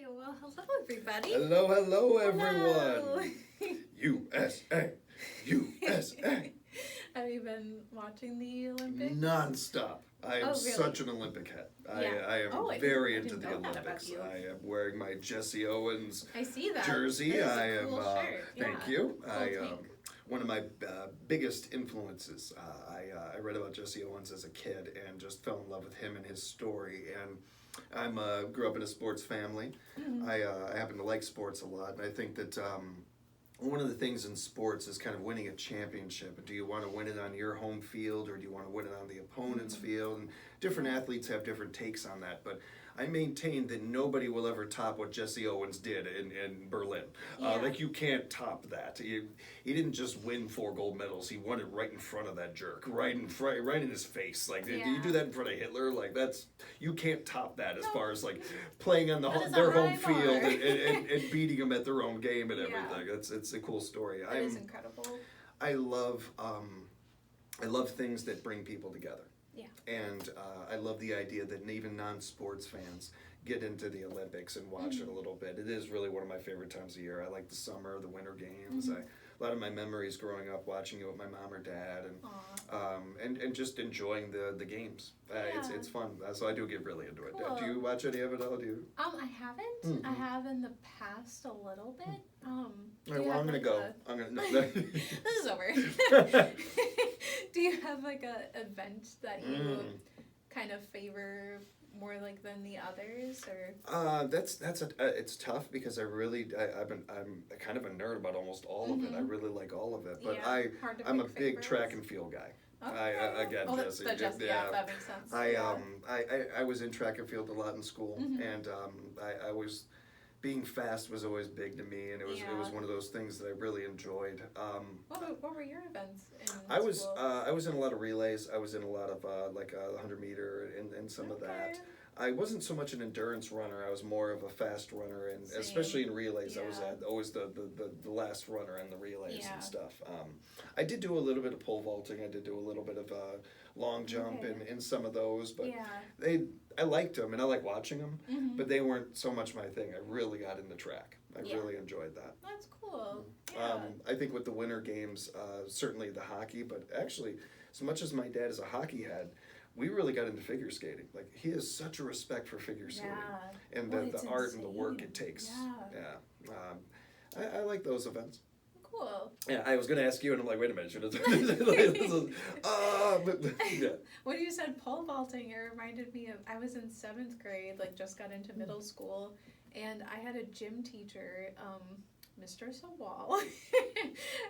Well, hello, everybody. Hello, everyone. Hello. USA, USA. Have you been watching the Olympics? Non-stop. I am really? such an Olympic head. Yeah. I am Oh, I very didn't into the know that about Olympics. you. I am wearing my Jesse Owens I see that. jersey. That is I a am. cool shirt. Thank Yeah. you. Cool I tank. one of my biggest influences. I read about Jesse Owens as a kid and just fell in love with him and his story. And I grew up in a sports family. Mm-hmm. I happen to like sports a lot, and I think that one of the things in sports is kind of winning a championship. Do you want to win it on your home field, or do you want to win it on the opponent's field? And different athletes have different takes on that, but I maintain that nobody will ever top what Jesse Owens did in Berlin. Yeah. Like, you can't top that. He didn't just win 4 gold medals. He won it right in front of that jerk, right in his face. Like, Yeah. do you do that in front of Hitler? Like, you can't top that as far as like playing on That is a their home high field bar. and beating them at their own game and Yeah. everything. It's a cool story. That is incredible. I love things that bring people together. Yeah. And I love the idea that even non-sports fans get into the Olympics and watch it a little bit. It is really one of my favorite times of year. I like the summer, the winter games. A lot of my memories growing up watching it with my mom or dad, and just enjoying the games. It's fun. So I do get really into it. Cool. Do you watch any of it all? Do you? I haven't. I have in the past a little bit. All right, well, I'm gonna go. I'm gonna. No. This is over. Do you have like a event that you kind of favor more like than the others, or? It's tough because I'm kind of a nerd about almost all of it. I really like all of it, but Yeah, hard to I'm a pick big favorites. track and field guy. Okay. Jesse. Yeah, that makes sense. I was in track and field a lot in school, and I was being fast was always big to me, and it was one of those things that I really enjoyed. What were your events in school? I was in a lot of relays. I was in a lot of like 100 meter and some of that. I wasn't so much an endurance runner. I was more of a fast runner, and especially in relays, I was always the last runner in the relays and stuff. I did do a little bit of pole vaulting. I did do a little bit of long jump in some of those, but I liked them and I like watching them, but they weren't so much my thing. I really got into track. I really enjoyed that. That's cool. Yeah. I think with the Winter Games, certainly the hockey, but actually, as much as my dad is a hockey head, we really got into figure skating. Like, he has such a respect for figure skating and the art and the work it takes. I like those events. Cool. Yeah, I was going to ask you, and I'm like, wait a minute. When you said pole vaulting, it reminded me of, I was in 7th grade, like just got into middle school, and I had a gym teacher, Mr. Sawal,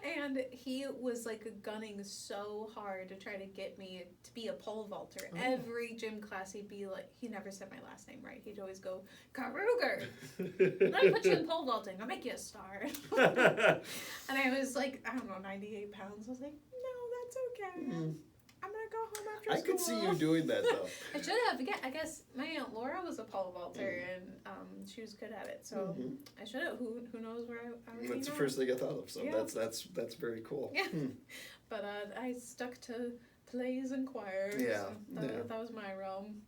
and he was like gunning so hard to try to get me to be a pole vaulter. Every gym class he'd be like, he never said my last name right. He'd always go, Karuger, let me put you in pole vaulting. I'll make you a star. And I was like, I don't know, 98 pounds. I was like, no, that's okay. I'm going to go home after school. I could see you doing that, though. I should have. Yeah, I guess my Aunt Laura was a pole vaulter, and she was good at it. So I should have. Who knows where I would be That's the now. first thing I thought of. So that's very cool. Yeah. But I stuck to plays and choirs. Yeah. That was my realm.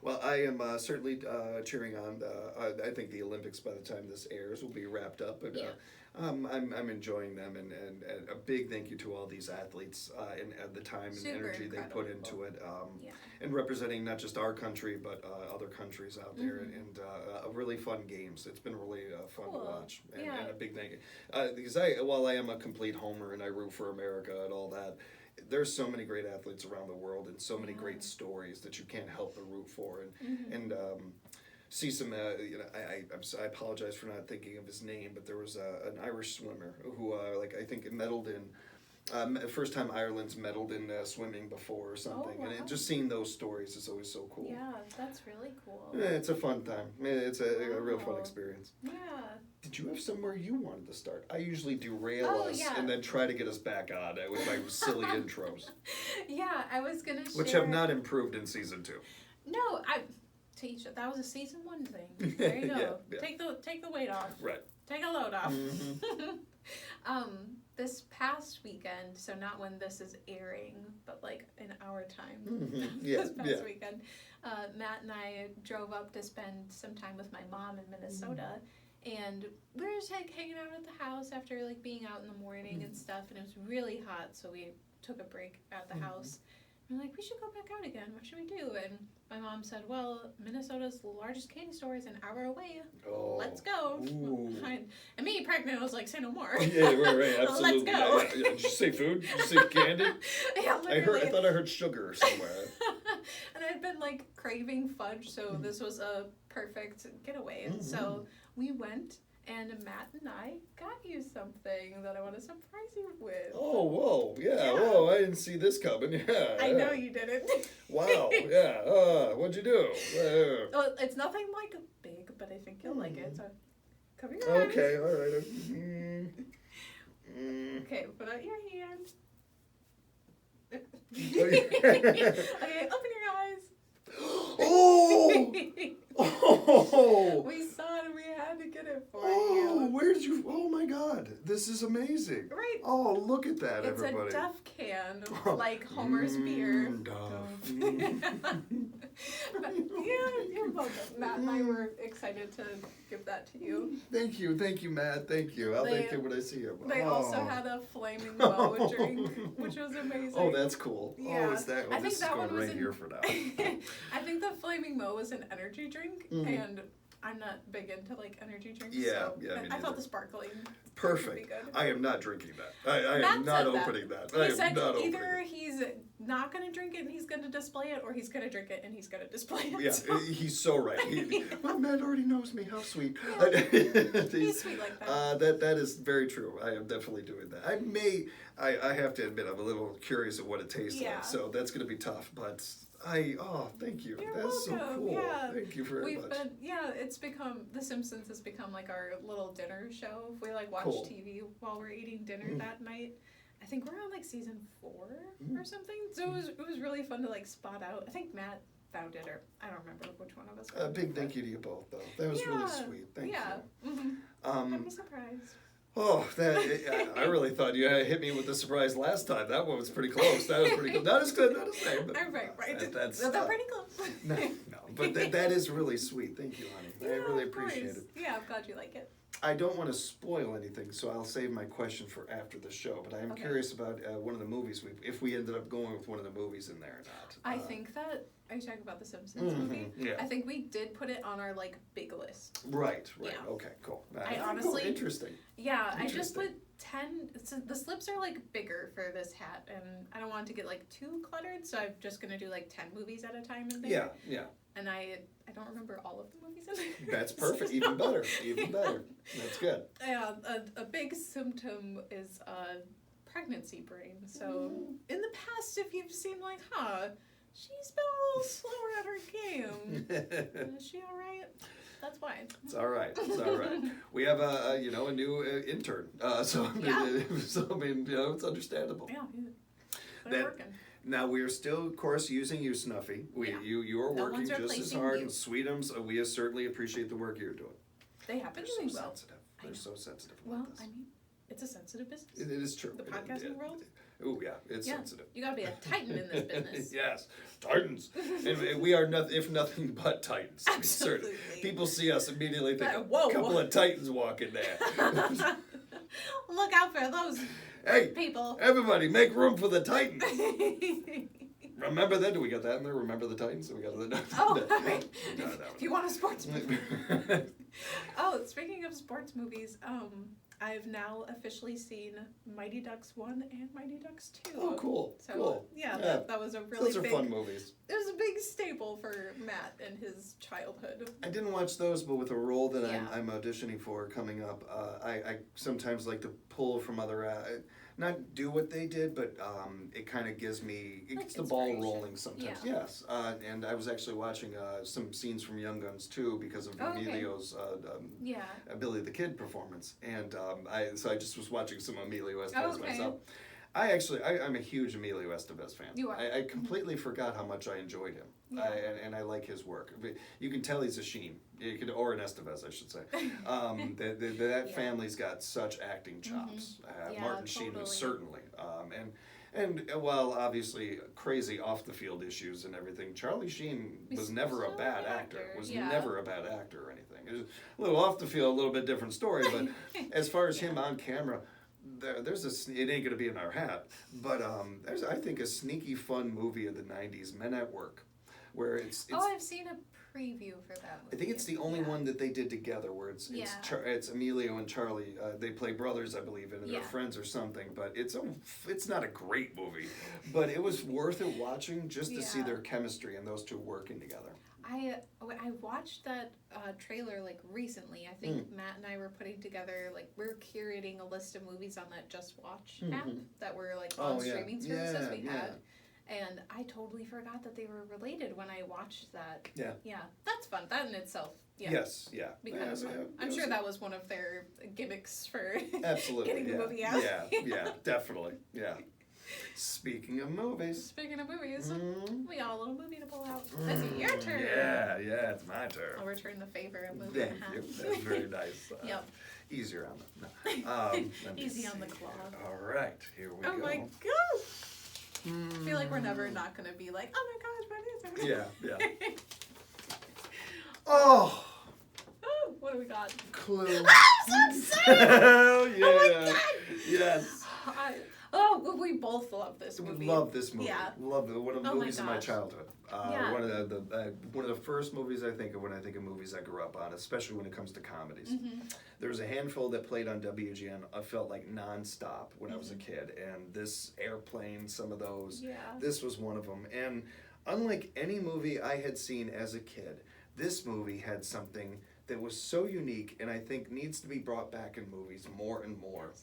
Well, I am certainly cheering on. I think the Olympics, by the time this airs, will be wrapped up. But I'm enjoying them, and a big thank you to all these athletes and the time and energy they put into it, and representing not just our country but other countries out there, and really fun games. It's been really fun to watch, and a big thank you because while I am a complete homer and I root for America and all that, there's so many great athletes around the world and so many great stories that you can't help but root for, and see some. I apologize for not thinking of his name, but there was an Irish swimmer who I think medaled in. First time Ireland's medaled in swimming before or something, and just seeing those stories is always so cool. Yeah, that's really cool. Yeah, it's a fun time. It's a real fun experience. Yeah. Did you have somewhere you wanted to start? I usually derail us and then try to get us back on with my silly intros. Yeah, I was gonna share. Which have not improved in season 2. No, that was a season 1 thing. There you go. Yeah. Take the weight off. Right. take a load off. Mm-hmm. This past weekend, so not when this is airing, but like in our time, Yeah, this past yeah. weekend, Matt and I drove up to spend some time with my mom in Minnesota. And we were just like hanging out at the house after like being out in the morning and stuff, and it was really hot, so we took a break at the house. And we're like, we should go back out again. What should we do? And my mom said, well, Minnesota's largest candy store is an hour away. Oh. Let's go. Ooh. And me, pregnant, I was like, say no more. Yeah, right, absolutely. Let's go. Yeah. Did you say food? Did you say candy? Yeah, literally. I thought I heard sugar somewhere. And I'd been like craving fudge, so this was a perfect getaway. And so we went, and Matt and I got you something that I want to surprise you with. Oh, whoa, yeah, Yeah. whoa, I didn't see this coming. Yeah, I yeah. know you didn't. Wow, yeah, what'd you do? Well, it's nothing like big, but I think you'll like it. So cover your eyes. Okay, all right. Okay, put out your hand. Okay. Okay, open your eyes. Oh! Oh! We saw it and we had to get it for Oh, you. where did you? Oh my God, this is amazing. Right. Oh, look at that, It's everybody. a Duff can, like Homer's beer. Duff. But, yeah, you're welcome. Matt and I were excited to give that to you. Thank you, Matt. Thank you. I'll thank you when I see you. They also had a flaming moe drink, which was amazing. Oh, that's cool. Yeah. Oh, is that? Oh, I think this is that going one was right here for now. I think the flaming moe was an energy drink, and I'm not big into like energy drinks. Yeah, so yeah, me I thought neither. the sparkling Perfect. would be good. I am not drinking that. I Matt am not said that. opening that. He I am said not opening either it. he's not going to drink it and he's going to display it, or he's going to drink it and he's going to display it. Yeah, So- he's so right. Well, Matt already knows me. How sweet. He's sweet like that. That is very true. I am definitely doing that. I have to admit, I'm a little curious of what it tastes Yeah. like, so that's going to be tough. But thank you. You're That's welcome. so cool. Yeah. Thank you very much. It's become, The Simpsons has become like our little dinner show. If we like watch Cool. TV while we're eating dinner that night. I think we're on like season 4 or something. So it was really fun to like spot out. I think Matt found it, or I don't remember which one of us. A big thank you to you both, though. That was really sweet. Thank you. Happy surprise. Oh, I really thought you had hit me with the surprise last time. That one was pretty close. That was pretty close. Not as good, not as same. But Right. That's They're pretty close. no, but that is really sweet. Thank you, honey. I really appreciate it. Yeah, I'm glad you like it. I don't want to spoil anything, so I'll save my question for after the show. But I am curious about one of the movies. If we ended up going with one of the movies in there or not. I think that. Are you talking about the Simpsons movie? Yeah. I think we did put it on our like big list. Right. Yeah. Okay. Cool. I honestly- interesting. Yeah, I just Interesting. put 10. The slips are like bigger for this hat, and I don't want it to get like too cluttered, so I'm just gonna do like 10 movies at a time in there. Yeah. And I don't remember all of the movies in there. That's perfect. Even better. Even better. That's good. Yeah, a big symptom is pregnancy brain. So in the past, if you've seen like, she's been a little slower at her game. Is she all right? That's fine. It's all right. It's all right. We have a new intern. So I mean, it's understandable. Yeah, That- they're working. Now we are still, of course, using you, Snuffy. You are No working one's just as replacing hard. you. And Sweetums, we certainly appreciate the work you're doing. They have been They're doing so well. sensitive. I They're know. so sensitive Well, about this. I mean, it's a sensitive business. It is true. The podcasting world? Oh yeah, it's Yeah. sensitive. You gotta be a titan in this business. Yes, Titans, and we are if nothing but Titans. I mean, certainly. Absolutely. People see us immediately think a Whoa. couple of Titans walking there. Look out for those Hey, people. everybody, make room for the Titans. Remember that? Do we got that in there? Remember the Titans? We got the. Oh, right. No, If you want a sports movie. Oh, speaking of sports movies, I've now officially seen Mighty Ducks 1 and Mighty Ducks 2. Oh, cool. So, Cool. yeah, Yeah. that was a really Those are big, fun movies. it was a big staple for Matt and his childhood. I didn't watch those, but with a role that Yeah. I'm auditioning for coming up, I sometimes like to pull from other, not do what they did, but it kind of gives me, it Like gets the ball inspiration. rolling sometimes. Yeah. Yes, and I was actually watching some scenes from Young Guns too because of Oh, okay. Emilio's Yeah. Billy the Kid performance, and so I just was watching some Emilio Estevez Oh, okay. myself. I'm a huge Emilio Estevez fan. You are. I completely forgot how much I enjoyed him. Yeah. And I like his work. You can tell he's a Sheen. Or an Estevez, I should say. That family's got such acting chops. Yeah, Martin Sheen was totally. certainly. And while obviously crazy off the field issues and everything, Charlie Sheen was never a bad actor. Was never a bad actor or anything. It was a little off the field, a little bit different story. But as far as him on camera, there's it ain't gonna be in our hat, but there's I think a sneaky fun movie of the '90s, Men at Work, where it's I've seen a preview for that movie. I think it's the only one that they did together where it's Emilio and Charlie. They play brothers, I believe, and they're friends or something. But it's not a great movie, but it was worth it watching just to see their chemistry and those two working together. I watched that trailer like recently. I think Matt and I were putting together we were curating a list of movies on that Just Watch app that were like on streaming services we had. And I totally forgot that they were related when I watched that. Yeah. Yeah. That's fun. That in itself. Yeah. Yes. Yeah. Be kind of fun. I'm sure that was one of their gimmicks for absolutely getting the movie out. Yeah, definitely. Yeah. Speaking of movies, we got a little movie to pull out. Is it your turn? Yeah, it's my turn. I'll return the favor and movie. Thank you. That's very nice. Easier on the easy on the claw. All right, here we go. Oh my gosh. I feel like we're never not going to be like, oh my gosh, what is it? Yeah. Oh, what do we got? Clue. I'm so excited! Oh, yeah. Oh my god! Yes. We both love this movie. We love this movie. Yeah. Love it. One of the movies of my childhood. Yeah. One of the first movies I think of when I think of movies I grew up on, especially when it comes to comedies. There was a handful that played on WGN. I felt like nonstop when I was a kid, and this Airplane, some of those. Yeah. This was one of them. And unlike any movie I had seen as a kid, this movie had something that was so unique, and I think needs to be brought back in movies more and more.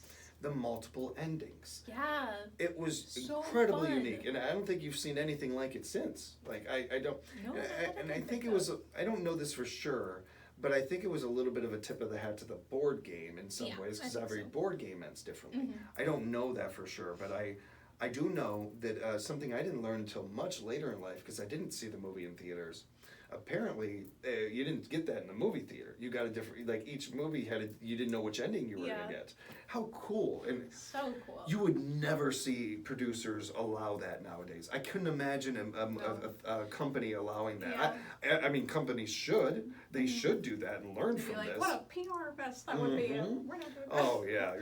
The multiple endings. Yeah. It was so incredibly fun. unique, and I don't think you've seen anything like it since. Like I don't. No, and I think it was. I don't know this for sure, but I think it was a little bit of a tip of the hat to the board game in some ways, because every board game ends differently. I don't know that for sure, but I do know that something I didn't learn until much later in life, because I didn't see the movie in theaters. Apparently, you didn't get that in the movie theater. You got a different, like each movie you didn't know which ending you were going to get. How cool. And so cool. You would never see producers allow that nowadays. I couldn't imagine a company allowing that. Yeah. I mean, companies should. They should do that and learn from like, this. What a PR mess that would be. We're not doing that. Oh, yeah.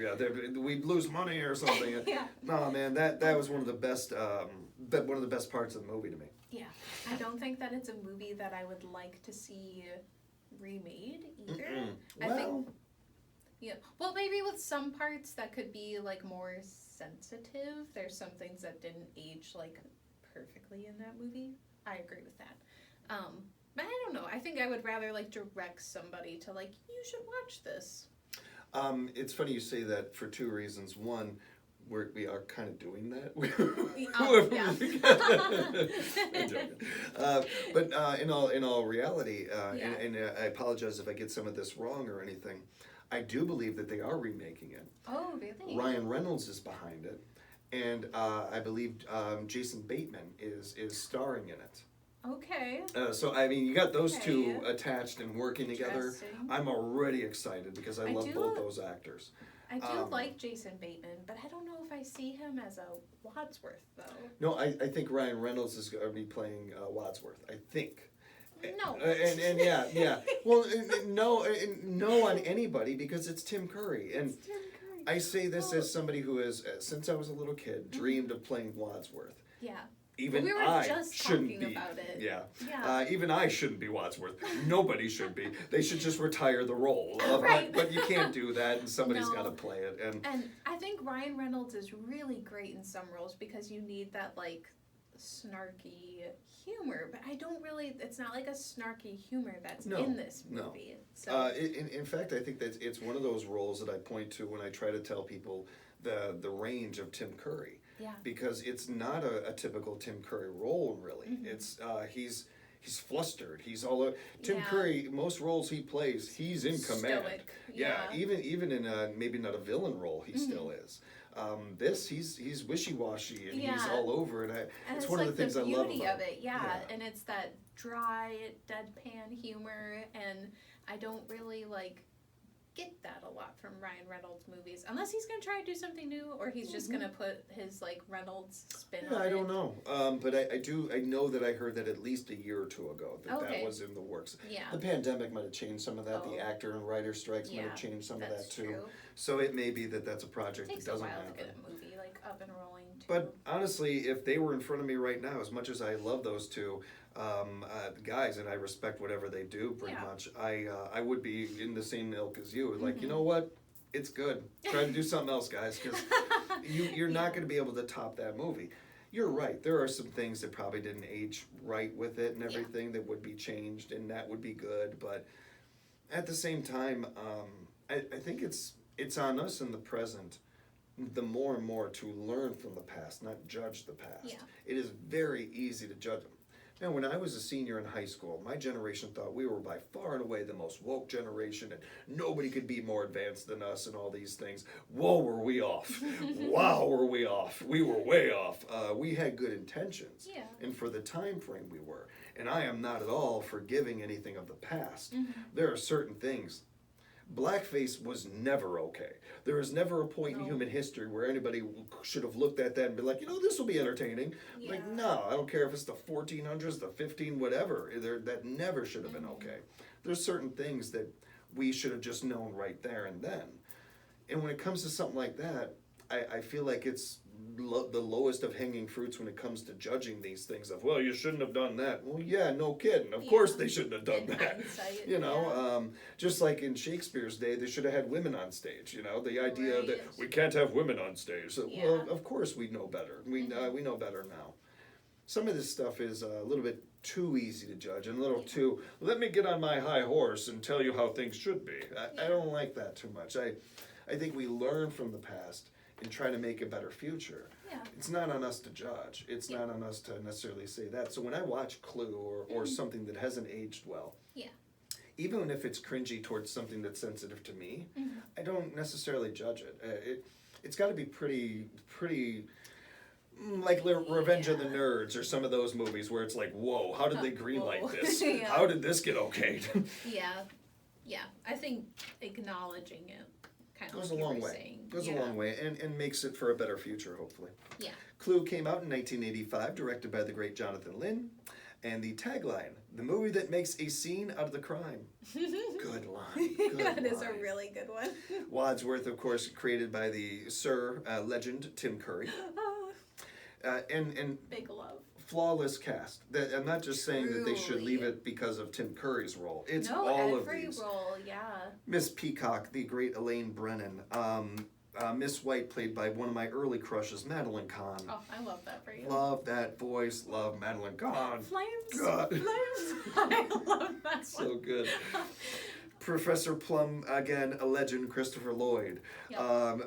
We'd lose money or something. Yeah. No, man, that was one of the best parts of the movie to me. Yeah, I don't think that it's a movie that I would like to see remade either. I think, well, maybe with some parts that could be like more sensitive. There's some things that didn't age like perfectly in that movie. I agree with that. But I don't know. I think I would rather like direct somebody to like, you should watch this. It's funny you say that for two reasons. One, we are kind of doing that. But in all reality, and I apologize if I get some of this wrong or anything, I do believe that they are remaking it. Oh, really? Ryan Reynolds is behind it, and I believe Jason Bateman is starring in it. Okay. So I mean, you got those two attached and working together. I'm already excited because I love both those actors. I do like Jason Bateman, but I don't know if I see him as a Wadsworth, though. No, I think Ryan Reynolds is going to be playing Wadsworth. I think. No. And yeah. Well, no on anybody because it's Tim Curry. And it's Tim Curry. I say this as somebody who has, since I was a little kid, dreamed of playing Wadsworth. Yeah. Even we were I just shouldn't talking be. About it. Yeah. Even I shouldn't be Wadsworth. Nobody should be. They should just retire the role. Right. But you can't do that, and somebody's got to play it. And I think Ryan Reynolds is really great in some roles because you need that like snarky humor. But I don't really. It's not like a snarky humor that's in this movie. No. So. In fact, I think that it's one of those roles that I point to when I try to tell people the range of Tim Curry. Yeah. Because it's not a typical Tim Curry role, really. It's he's flustered. He's Tim Curry. Most roles he plays, he's in command. Stoic. Yeah. Even in maybe not a villain role, he still is. He's wishy-washy and he's Yeah. all over, and And it's it's one of like the things the I love beauty about of it, yeah. Yeah. And it's that dry, deadpan humor, and I don't really like get that a lot from Ryan Reynolds movies, unless he's gonna try to do something new, or he's just gonna put his like Reynolds spin on it. I don't know, but I know that I heard that at least a year or two ago that Okay. was in the works. Yeah, The pandemic might have changed some of that. The Oh. actor and writer strikes might Yeah, have changed some of that's that too. true. So it may be that that's a It project takes that a doesn't while happen. to get a movie like up and rolling too. But honestly, if they were in front of me right now, as much as I love those two guys, and I respect whatever they do, pretty Yeah. much, I would be in the same ilk as you. Like, you Mhm. know what? It's good. Try to do something else, guys, because you're not going to be able to top that movie. You're right. There are some things that probably didn't age right with it and Yeah. everything that would be changed, and that would be good. But at the same time, I think it's on us in the present, the more and more to learn from the past, not judge the past. Yeah. It is very easy to judge them. Now, when I was a senior in high school, my generation thought we were by far and away the most woke generation, and nobody could be more advanced than us and all these things. Whoa, were we off. Wow, were we off. We were way off. We had good intentions. Yeah. And for the time frame we were. And I am not at all forgiving anything of the past. Mhm. There are certain things. Blackface was never okay. There was never a point in No. human history where anybody should have looked at that and been like, this will be entertaining. Like, Yeah. no, I don't care if it's the 1400s, the 15, whatever. That never should have been Mhm. okay. There's certain things that we should have just known right there and then. And when it comes to something like that, I feel like it's the lowest of hanging fruits when it comes to judging these things of, well, you shouldn't have done that. Well, yeah, no kidding. Of course Yeah. they shouldn't have done In that. hindsight, You know, yeah. just like in Shakespeare's day, they should have had women on stage. The idea that Right. we can't have women on stage. So, Yeah. well, of course we know better. We know better now. Some of this stuff is a little bit too easy to judge and a little too, let me get on my high horse and tell you how things should be. I don't like that too much. I think we learn from the past and try to make a better future. Yeah. It's not on us to judge. It's not on us to necessarily say that. So when I watch Clue or something that hasn't aged well, Yeah. even if it's cringy towards something that's sensitive to me, Mhm. I don't necessarily judge it. It's got to be pretty like Revenge of the Nerds or some of those movies where it's like, whoa, how did they greenlight Whoa. this? Yeah. How did this get okayed? Yeah. Yeah. I think acknowledging it kind of Goes like a you long were way. saying. Goes Yeah. a long way and makes it for a better future, hopefully. Yeah. Clue came out in 1985, directed by the great Jonathan Lynn. And the tagline, the movie that makes a scene out of the crime. Good line. Good That is a line. really good one. Wadsworth, of course, created by the legend Tim Curry. And Big love. flawless cast. I'm not just saying that they should leave Truly. it because of Tim Curry's role. It's No, all of every these. role, yeah. Miss Peacock, the great Elaine Brennan. Miss White, played by one of my early crushes, Madeline Kahn. Oh, I love that for you. Love that voice. Love Madeline Kahn. Flames. God. Flames. I love that So one. good. Professor Plum, again, a legend, Christopher Lloyd. Yep.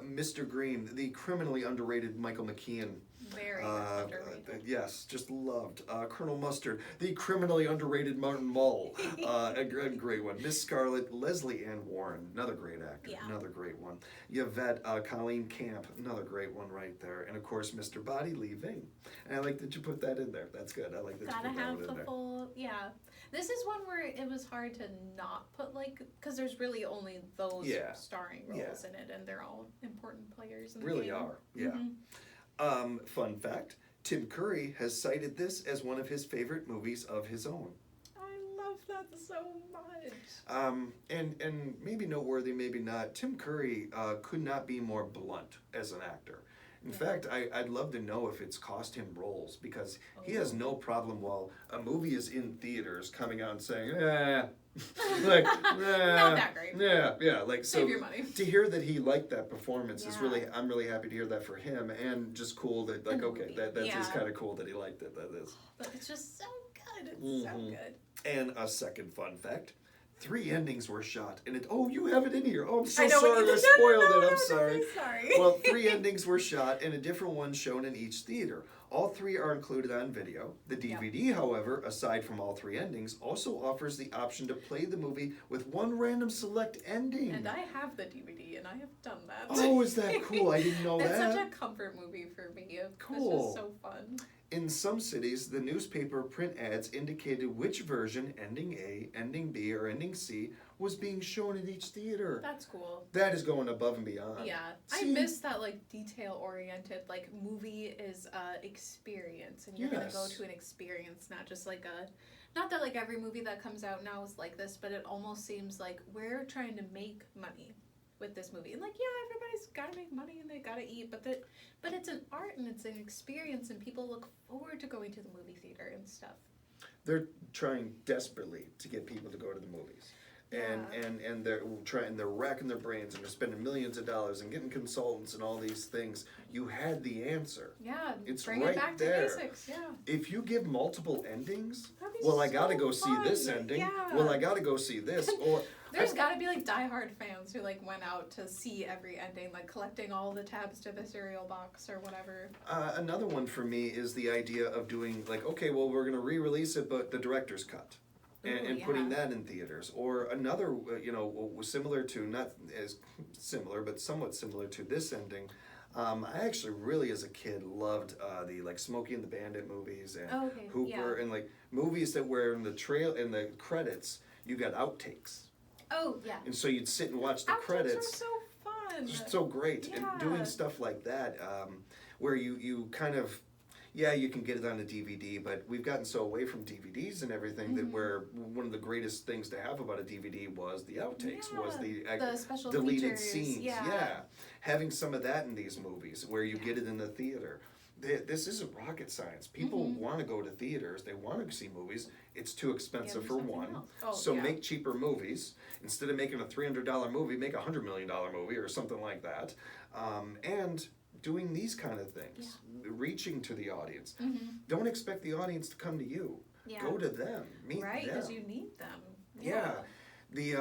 Mr. Green, the criminally underrated Michael McKean. Very underrated. Yes, just loved. Colonel Mustard, the criminally underrated Martin Mull, a great one. Miss Scarlet, Leslie Ann Warren, another great actor, Yeah. another great one. Yvette, Colleen Camp, another great one right there. And of course, Mr. Body Lee Ving. And I like that you put that in there. That's good. I like that Gotta you put that have one in the there. full, yeah. This is one where it was hard to not put because there's really only those Yeah. starring roles in it, and they're all important players in the Really game. are, yeah. Mhm. Fun fact, Tim Curry has cited this as one of his favorite movies of his own. I love that so much. And maybe noteworthy, maybe not, Tim Curry could not be more blunt as an actor. In fact, I'd love to know if it's cost him roles, because he has no problem while a movie is in theaters coming out and saying, like, Not that great. yeah, like, so Save your money. to hear that he liked that performance is Yeah. really, I'm really happy to hear that for him, and just cool that, like, And the okay, movie, that's yeah. just kind of cool that he liked it, that is. But it's just so good. It's so Mhm. good. And a second fun fact, 3 endings were shot, and you have it in here. Oh, I'm so I know sorry, I what spoiled no, it, I'm no, sorry. Sorry. Well, 3 endings were shot, and a different one shown in each theater. All three are included on video. The DVD, however, aside from all three endings, also offers the option to play the movie with one random select ending. And I have the DVD, and I have done that. Oh, is that cool? I didn't know that. It's such a comfort movie for me. Cool. It's just so fun. In some cities, the newspaper print ads indicated which version, ending A, ending B, or ending C, was being shown at each theater. That's cool. That is going above and beyond. Yeah. See? I miss that, like, detail-oriented, like, movie is a experience, and you're gonna go to an experience, not just like a... Not that, like, every movie that comes out now is like this, but it almost seems like we're trying to make money with this movie. And, like, yeah, everybody's gotta make money and they gotta eat, but it's an art and it's an experience, and people look forward to going to the movie theater and stuff. They're trying desperately to get people to go to the movies. And they're racking their brains, and they're spending millions of dollars and getting consultants and all these things. You had the answer. Yeah, it's bring right it back there. to basics. Yeah. If you give multiple endings, well, I gotta go see this ending. Yeah. Well, I gotta go see this. Or there's gotta be like diehard fans who like went out to see every ending, like collecting all the tabs to the cereal box or whatever. Another one for me is the idea of doing like, okay, well, we're gonna re-release it, but the director's cut. And putting that in theaters. Or another, similar to, not as similar, but somewhat similar to this ending. I actually really, as a kid, loved the like Smokey and the Bandit movies and Hooper and like movies that were in the credits, you got outtakes. Oh, yeah. And so you'd sit and watch the credits. Outtakes are so fun. Just so great. Yeah. And doing stuff like that, where you kind of... Yeah, you can get it on a DVD, but we've gotten so away from DVDs and everything that where one of the greatest things to have about a DVD was the outtakes, was the special deleted features. scenes. Yeah. Having some of that in these movies where you get it in the theater. This isn't rocket science. People want to go to theaters. They want to see movies. It's too expensive for one. Make cheaper movies. Instead of making a $300 movie, make a $100 million movie or something like that. And doing these kind of things, reaching to the audience. Don't expect the audience to come to you. Go to them, meet them. Right, because you need them. The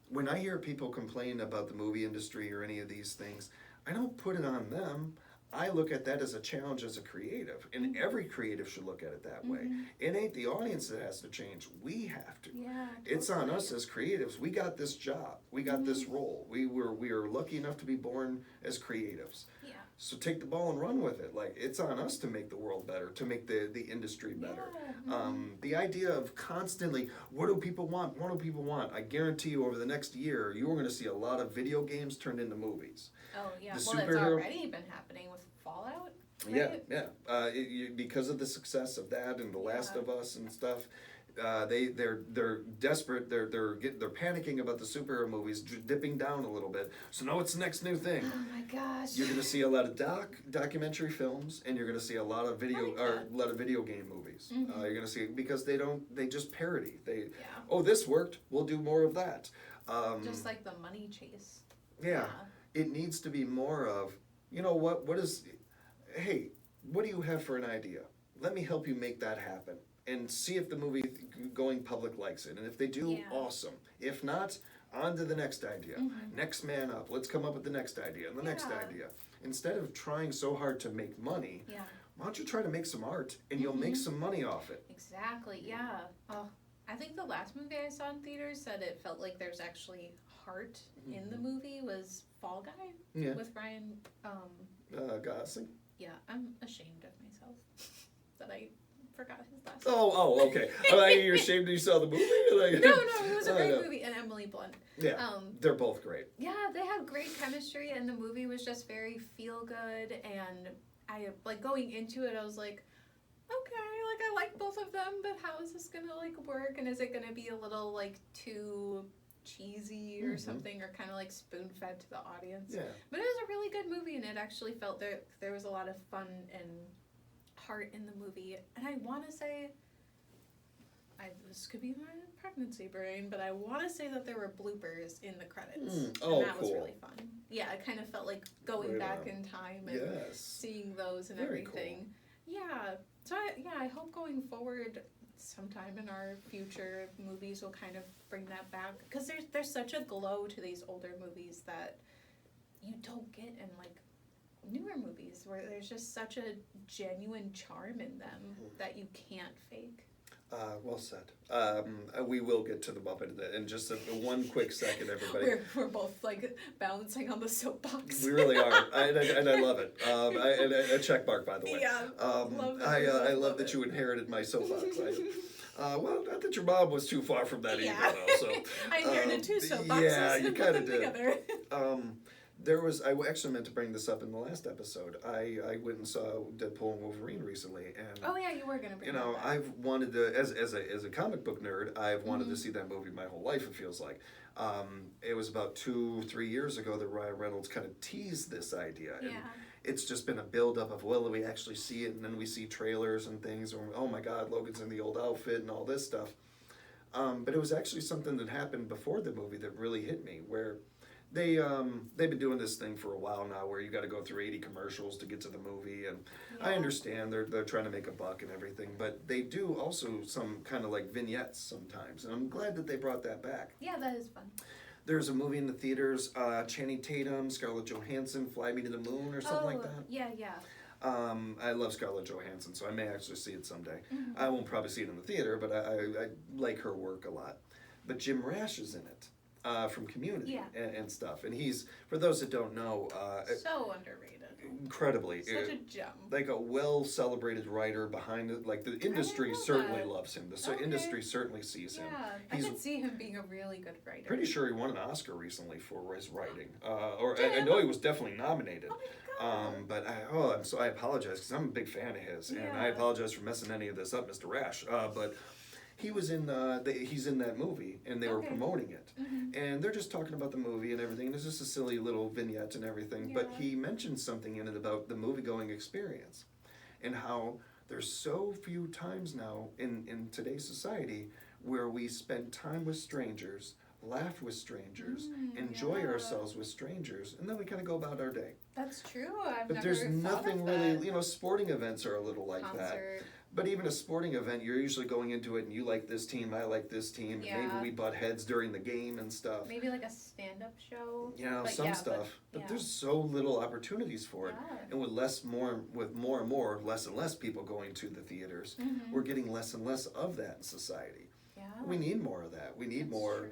when I hear people complain about the movie industry or any of these things, I don't put it on them. I look at that as a challenge as a creative, and every creative should look at it that way. It ain't the audience that has to change. We have to. Yeah, it's on us as creatives. We got this job. We got this role. We are lucky enough to be born as creatives. Yeah. So take the ball and run with it. Like, it's on us to make the world better, to make the industry better. Yeah. The idea of constantly, what do people want? What do people want? I guarantee you over the next year, you are going to see a lot of video games turned into movies. Oh, yeah. The Well, it's already been happening with Fallout. Right? Yeah. Because of the success of that and The Last of Us and stuff, they're desperate. They're panicking about the superhero movies dipping down a little bit. So now it's the next new thing. Oh my gosh. You're going to see a lot of documentary films, and you're going to see a lot of video game movies. You're going to see because they just parody. This worked. We'll do more of that. Just like the money chase. Yeah. It needs to be more of, hey, what do you have for an idea? Let me help you make that happen. And see if the movie going public likes it. And if they do, awesome. If not, on to the next idea. Next man up. Let's come up with the next idea and the next idea. Instead of trying so hard to make money, why don't you try to make some art and you'll make some money off it. Exactly, yeah. Oh, I think the last movie I saw in theaters said it felt like there's actually heart in the movie was Fall Guy with Ryan Gosling. Yeah, I'm ashamed of myself that I forgot his last name. Oh, okay. You're ashamed you saw the movie? No, it was a great movie, and Emily Blunt. Yeah, they're both great. Yeah, they had great chemistry, and the movie was just very feel-good, and I, like, going into it, I was like, okay, like, I like both of them, but how is this gonna, like, work, and is it gonna be a little, like, too cheesy or something, or kind of, like, spoon-fed to the audience? Yeah. But it was a really good movie, and it actually felt there was a lot of fun and heart in the movie, and I want to say, this could be my pregnancy brain, but I want to say that there were bloopers in the credits, and that was really fun. Yeah, it kind of felt like going back in time and seeing those and everything. Cool. Yeah, so I hope going forward, sometime in our future, movies will kind of bring that back, because there's such a glow to these older movies that you don't get in, like, newer movies where there's just such a genuine charm in them that you can't fake. Well said. We will get to the Muppet in just one quick second, everybody. We're both like balancing on the soapbox. We really are, and I love it. A check mark, by the way. Yeah, love it. I love that you inherited my soapbox. Well, not that your mom was too far from that either, though. So I inherited two soapboxes. Yeah, you kind of did. Together. I actually meant to bring this up in the last episode. I went and saw Deadpool and Wolverine recently, and oh yeah, you were gonna bring. I've wanted to, as a comic book nerd, I've wanted to see that movie my whole life. It feels like. It was about 2-3 years ago that Ryan Reynolds kind of teased this idea, and it's just been a build-up of, well, we actually see it, and then we see trailers and things, and oh my God, Logan's in the old outfit and all this stuff. But it was actually something that happened before the movie that really hit me, where they've been doing this thing for a while now, where you got to go through 80 commercials to get to the movie, and I understand they're trying to make a buck and everything, but they do also some kind of like vignettes sometimes, and I'm glad that they brought that back. Yeah, that is fun. There's a movie in the theaters, Channing Tatum, Scarlett Johansson, Fly Me to the Moon or something like that. Yeah. I love Scarlett Johansson, so I may actually see it someday. I won't probably see it in the theater, but I like her work a lot. But Jim Rash is in it. From Community and stuff. And he's, for those that don't know... so underrated. Incredibly. Such a gem. Like a well-celebrated writer behind it. Like the industry certainly loves him. The industry certainly sees him. I could see him being a really good writer. Pretty sure he won an Oscar recently for his writing. I know he was definitely nominated. Oh my God. But I apologize because I'm a big fan of his. And I apologize for messing any of this up, Mr. Rash. But... He was in he's in that movie, and they were promoting it, and they're just talking about the movie and everything. It's just a silly little vignette and everything, but he mentioned something in it about the movie-going experience, and how there's so few times now in today's society where we spend time with strangers, laugh with strangers, enjoy ourselves with strangers, and then we kind of go about our day. That's true. But there's nothing really, sporting events are a little like that. But even a sporting event, you're usually going into it and you like this team, I like this team. Yeah. Maybe we butt heads during the game and stuff. Maybe like a stand-up show. Some stuff. But there's so little opportunities for it. And with more and more, less and less people going to the theaters, we're getting less and less of that in society. Yeah. We need more of that. We need more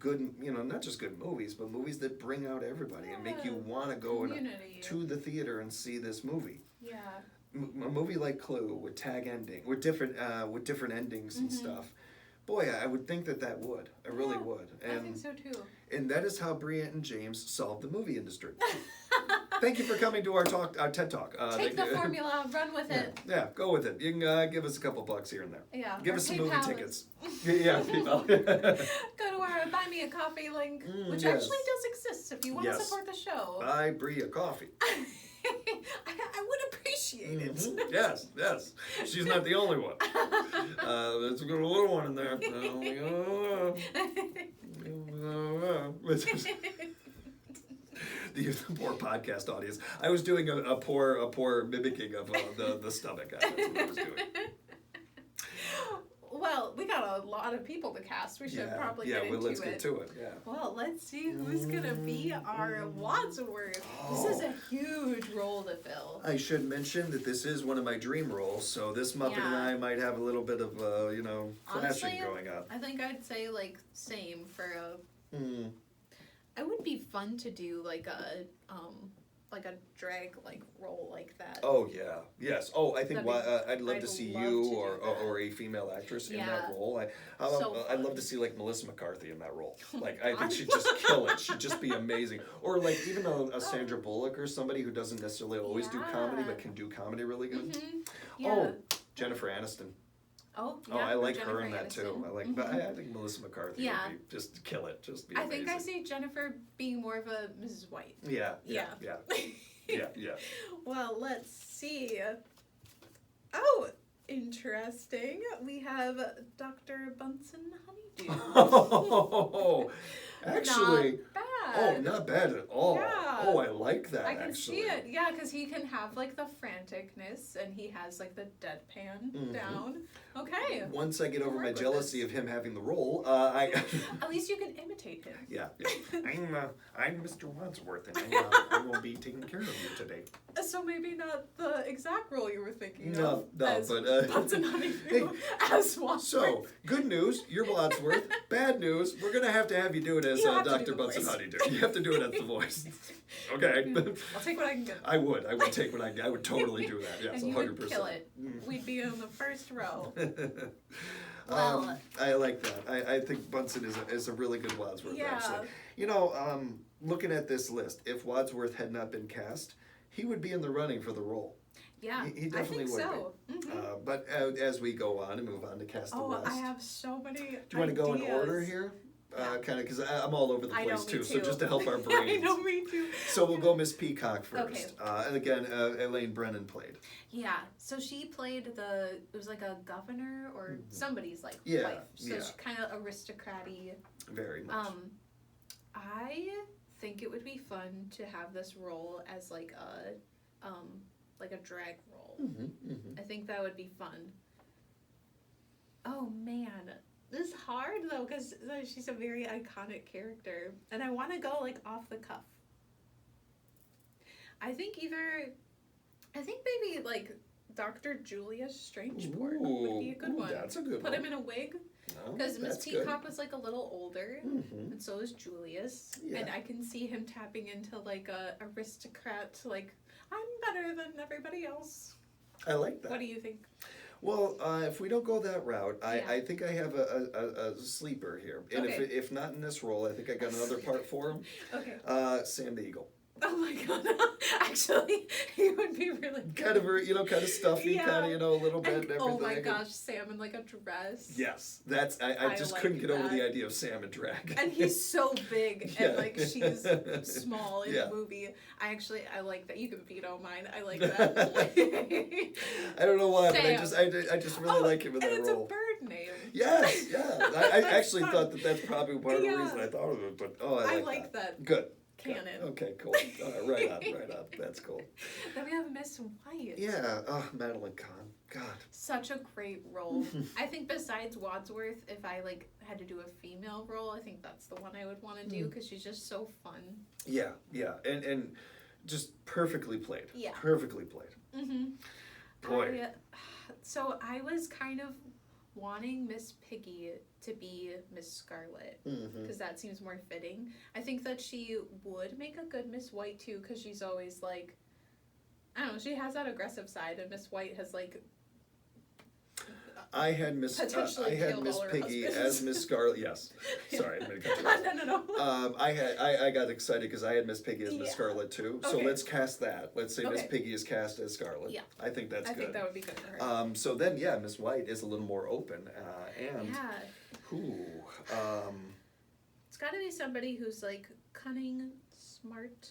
good, not just good movies, but movies that bring out everybody and make you want to go to the theater and see this movie. Yeah. A movie like Clue with tag ending, with different endings and stuff. Boy, I would think that would. I really would. And I think so too. And that is how Bria and James solved the movie industry. Thank you for coming to our TED Talk. Take the formula, run with it. Yeah, go with it. You can give us a couple bucks here and there. Yeah. Give us some movie tickets. PayPal. Go to our Buy Me a Coffee link, which actually does exist if you want to support the show. Buy Bria coffee. I would appreciate it. Yes. She's not the only one. There's a little one in there. The poor podcast audience. I was doing a poor mimicking of the stomach. That's what I was doing. Well, we got a lot of people to cast. We should probably get into it. Yeah, let's get to it. Yeah. Well, let's see who's going to be our Wadsworth. This is a huge role to fill. I should mention that this is one of my dream roles, so this Muppet and I might have a little bit of, clashing going on. I think I'd say, same for a... It would be fun to do, like a drag role like that. Oh yeah, yes. Oh, I think I'd love to see you or a female actress in that role. I'd love to see Melissa McCarthy in that role. I think she'd just kill it. She'd just be amazing. Or even a Sandra Bullock or somebody who doesn't necessarily always do comedy but can do comedy really good. Oh, Jennifer Aniston. Oh, yeah. I like her in that too. But I think Melissa McCarthy would be, just kill it. Just be amazing. I think I see Jennifer being more of a Mrs. White. Yeah. Well, let's see. Oh, interesting. We have Dr. Bunsen Honeydew. Oh, actually, not Oh, not bad at all. Yeah. Oh, I like that, I can actually. see it. Yeah, because he can have like the franticness and he has like the deadpan down. Okay. Once I get over my Work with jealousy this. of him having the role, I... At least you can imitate him. Yeah. I'm Mr. Wadsworth, and I will be taking care of you today. So maybe not the exact role you were thinking No, of. no, as but... Bunsen Honeydew as Wadsworth. So, good news, you're Wadsworth. Bad news, we're going to have you do it as You have to do Dr. the Bunsen voice. Honeydew. You have to do it as the voice. Okay. I'll take what I can get. I would take what I would totally do that. Yes, And you 100%. would kill it. We'd be in the first row. Well, I like that. I think Bunsen is a really good Wadsworth, Yeah. actually. You know, looking at this list, if Wadsworth had not been cast, he would be in the running for the role. Yeah, He definitely I think would so. be. But as we go on and move on to cast the rest. I have so many Do you want to go in order here? Kind of, because I'm all over the I know, place me too. So too. just to help our I brains. know, me too. So we'll go Miss Peacock first. Okay. And again, Elaine Brennan played. Yeah, so she played it was like a governor or somebody's like Yeah, wife. So yeah. she's kind of aristocraty. Very much. I think it would be fun to have this role as like a drag role. I think that would be fun. Oh man, this is hard though because she's a very iconic character, and I want to go like off the cuff. I think maybe like Dr. Julius Strangeborn would be a good one. That's a good Put one. him in a wig. No, Because Miss that's good. Peacock was like a little older, and so is Julius. Yeah. And I can see him tapping into like a aristocrat, like, I'm better than everybody else. I like that. What do you think? Well, if we don't go that route, Yeah. I think I have a sleeper here. And Okay. if not in this role, I think I got another part for him. Okay. Sam the Eagle. Oh my god. Actually, he would be really good. Kind of stuffy, Yeah. kind of, a little bit And, and everything. oh my gosh, Sam in like a dress. Yes, that's I just like couldn't get over that. the idea of Sam in drag. And he's so big, Yeah. and like she's small in Yeah. the movie. I like that. You can veto mine. I like that. I don't know why, but Sam. I just really like him in that and it's role. a bird name. Yes, yeah. I actually fun. thought that's probably part of the Yeah. reason I thought of it. But I I like that. Good. Canon. Okay, cool. Right on. That's cool. Then we have Miss White. Yeah. Oh, Madeline Kahn. God. Such a great role. I think besides Wadsworth, if I like had to do a female role, I think that's the one I would want to do because she's just so fun. Yeah, and just perfectly played. Yeah. Perfectly played. Boy. So I was kind of wanting Miss Piggy to be Miss Scarlet because that seems more fitting. I think that she would make a good Miss White too because she's always like, I don't know, she has that aggressive side, and Miss White has like I had Miss potentially killed all her Piggy husbands. as Miss Scarlet. Yes, sorry, I made a cut you off. No. I got excited because I had Miss Piggy as Miss Yeah. Scarlet too. So Okay. let's cast that. Let's say Miss Okay. Piggy is cast as Scarlet. Yeah. I think that's I good. think that would be good for her. So then, yeah, Miss White is a little more open, and Yeah. It's got to be somebody who's like cunning, smart.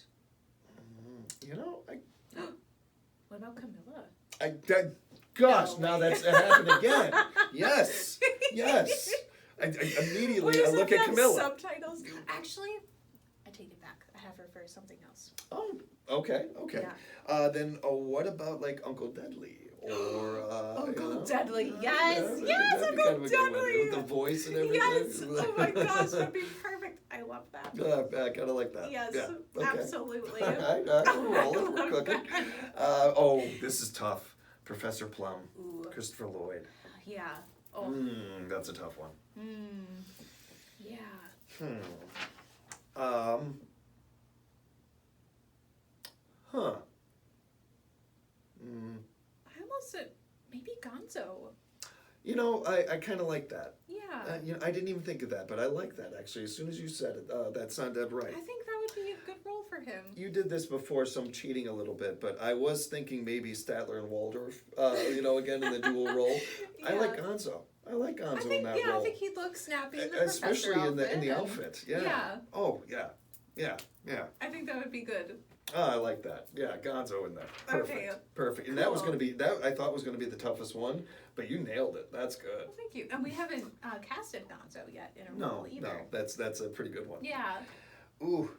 What about Camilla? Gosh, No now way. that's happened again. Yes. I immediately I look at Camilla. Subtitles. Actually, I take it back. I have her for something else. Oh, okay. Yeah. Then what about like Uncle Deadly or Uncle Deadly, yes, that'd Uncle be kind of a good one, Deadly. with the voice and everything. Yes. Oh my gosh, that'd be perfect. I love that. I kind of like that. Yes, Yeah. Okay. absolutely. All right, we're rolling, we're I love cooking. that. This is tough. Professor Plum, Ooh. Christopher Lloyd. Yeah. Oh. That's a tough one. Yeah. I almost said maybe Gonzo. I kind of like that. Yeah. I didn't even think of that, but I like that actually. As soon as you said it, that sounded right. I think that would be a good role for him. You did this before, so I'm cheating a little bit, but I was thinking maybe Statler and Waldorf, again in the dual role. I like Gonzo. I like Gonzo in that role. I think he'd look snappy in the especially professor in the and- outfit. Yeah. Yeah. Oh, yeah. I think that would be good. Oh, I like that. Yeah, Gonzo in there. Perfect. Okay. Perfect. And that was Cool. going to be that. I thought was going to be the toughest one, but you nailed it. That's good. Well, thank you. And we haven't casted Gonzo yet in a No, role either. no, that's a pretty good one. Yeah. Ooh,